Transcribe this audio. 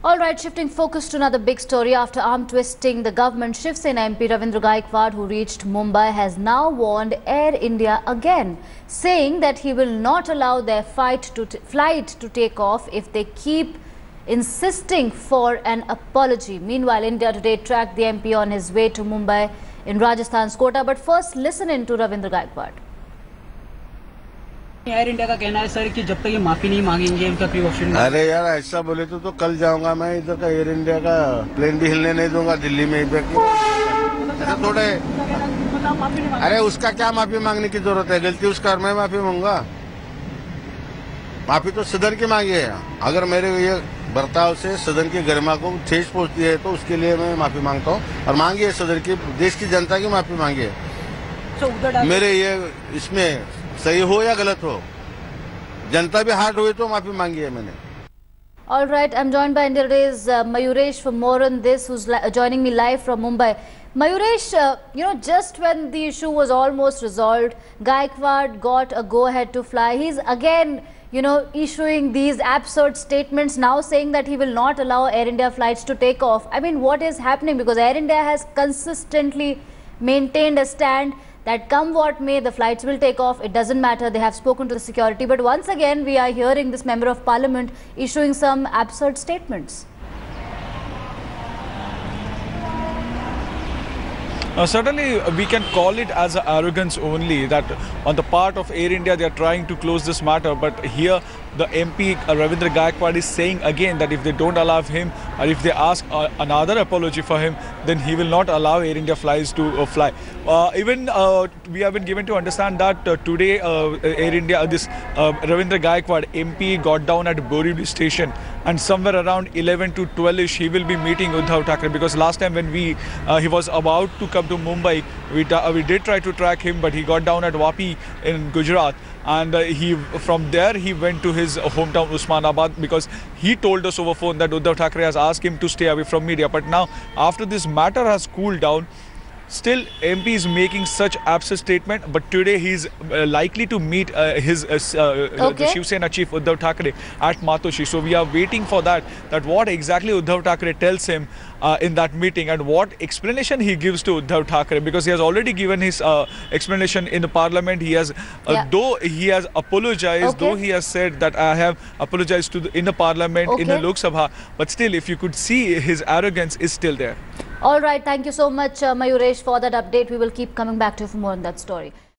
All right, shifting focus to another big story. After arm twisting the government, Shiv Sena MP Ravindra Gaikwad, who reached Mumbai, has now warned Air India again, saying that he will not allow their flight to take off if they keep insisting for an apology. Meanwhile, India Today tracked the MP on his way to Mumbai in Rajasthan's Kota. But first, listen in to Ravindra Gaikwad. Air India का कहना है sir कि जब तक ये माफी नहीं मांगेंगे इनका कोई ऑप्शन नहीं। अरे यार ऐसा बोले तो कल जाऊंगा मैं इधर का एयर इंडिया का प्लेन भी हिलने नहीं दूंगा दिल्ली में। ऐसा थोड़े अरे उसका क्या माफी मांगने की जरूरत है? गलती उसका मैं माफी मांगूंगा? माफी तो सदन की मांगी है। अगर मेरे ये बर्ताव से सदन की गरिमा को ठेस पहुंचती है तो उसके लिए मैं माफी मांगता हूँ और मांगी है सदन की, देश की जनता की माफी मांगी है। मेरे ये इसमें सही हो या गलत हो, जनता भी हार्ट हुई तो माफी मांगी है मैंने। All right, I'm joined by India Today's Mayuresh for more on this, who's joining me live from Mumbai. Mayuresh, just when the issue was almost resolved, Gaikwad got a go-ahead to fly. He's again, issuing these absurd statements now, saying that he will not allow Air India flights to take off. I mean, what is happening? Because Air India has consistently maintained a stand that come what may, the flights will take off. It doesn't matter. They have spoken to the security. But once again, we are hearing this member of parliament issuing some absurd statements. Certainly, we can call it as arrogance only, that on the part of Air India, they are trying to close this matter. But here, the MP Ravindra Gaikwad is saying again that if they don't allow him, or if they ask another apology for him, then he will not allow Air India flies to fly. We have been given to understand that today Air India, this Ravindra Gaikwad MP got down at Borivali station, and somewhere around 11 to 12ish he will be meeting Uddhav Thackeray, because last time when he was about to come to Mumbai, we did try to track him, but he got down at Vapi in Gujarat, and from there he went to his hometown Usmanabad, because he told us over phone that Uddhav Thackeray has asked him to stay away from media. But now, after this matter has cooled down, still MP is making such absurd statement. But today he is likely to meet the Shiv Sena chief Uddhav Thackeray at Matoshi. So we are waiting for that what exactly Uddhav Thackeray tells him in that meeting, and what explanation he gives to Uddhav Thackeray, because he has already given his explanation in the parliament. He has though he has apologized, though he has said that I have apologized in the parliament, in the Lok Sabha, but still, if you could see, his arrogance is still there. All right, thank you so much, Mayuresh, for that update. We will keep coming back to you for more on that story.